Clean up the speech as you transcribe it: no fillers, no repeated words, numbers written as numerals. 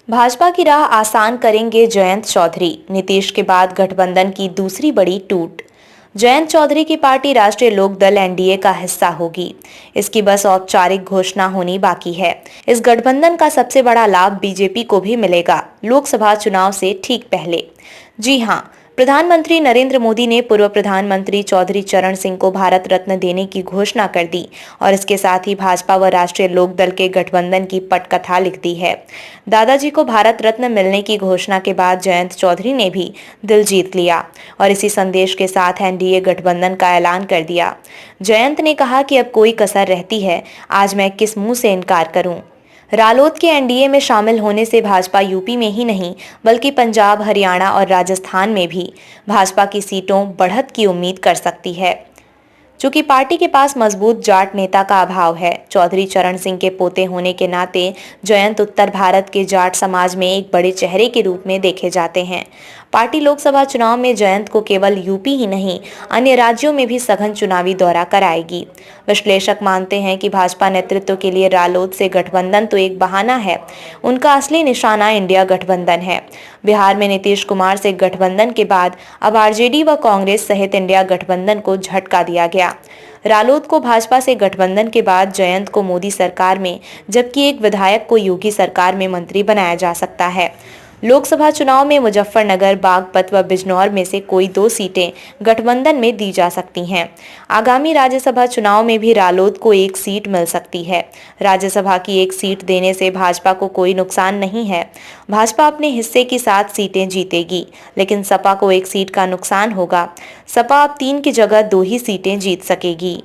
भाजपा की राह आसान करेंगे जयंत चौधरी। नीतीश के बाद गठबंधन की दूसरी बड़ी टूट। जयंत चौधरी की पार्टी राष्ट्रीय लोकदल एनडीए का हिस्सा होगी। इसकी बस औपचारिक घोषणा होनी बाकी है। इस गठबंधन का सबसे बड़ा लाभ बीजेपी को भी मिलेगा, लोकसभा चुनाव से ठीक पहले। जी हां, प्रधानमंत्री नरेंद्र मोदी ने पूर्व प्रधानमंत्री चौधरी चरण सिंह को भारत रत्न देने की घोषणा कर दी और इसके साथ ही भाजपा व राष्ट्रीय लोकदल के गठबंधन की पटकथा लिख दी है। दादाजी को भारत रत्न मिलने की घोषणा के बाद जयंत चौधरी ने भी दिल जीत लिया और इसी संदेश के साथ एनडीए गठबंधन का ऐलान कर दिया। जयंत ने कहा कि अब कोई कसर रहती है, आज मैं किस मुंह से इनकार करूं। रालोद के एनडीए में शामिल होने से भाजपा यूपी में ही नहीं बल्कि पंजाब, हरियाणा और राजस्थान में भी भाजपा की सीटों बढ़त की उम्मीद कर सकती है। चूंकि पार्टी के पास मजबूत जाट नेता का अभाव है, चौधरी चरण सिंह के पोते होने के नाते जयंत उत्तर भारत के जाट समाज में एक बड़े चेहरे के रूप में देखे जाते हैं। पार्टी लोकसभा चुनाव में जयंत को केवल यूपी ही नहीं, अन्य राज्यों में भी सघन चुनावी दौरा कराएगी। विश्लेषक मानते हैं कि भाजपा नेतृत्व के लिए रालोद से गठबंधन तो एक बहाना है, उनका असली निशाना इंडिया गठबंधन है। बिहार में नीतीश कुमार से गठबंधन के बाद अब आरजेडी व कांग्रेस सहित इंडिया गठबंधन को झटका दिया गया। रालोद को भाजपा से गठबंधन के बाद जयंत को मोदी सरकार में, जबकि एक विधायक को योगी सरकार में मंत्री बनाया जा सकता है। लोकसभा चुनाव में मुजफ्फरनगर, बागपत व बिजनौर में से कोई 2 सीटें गठबंधन में दी जा सकती हैं। आगामी राज्यसभा चुनाव में भी रालोद को 1 सीट मिल सकती है। राज्यसभा की 1 सीट देने से भाजपा को कोई नुकसान नहीं है। भाजपा अपने हिस्से की 7 सीटें जीतेगी, लेकिन सपा को 1 सीट का नुकसान होगा। सपा अब 3 की जगह 2 ही सीटें जीत सकेगी।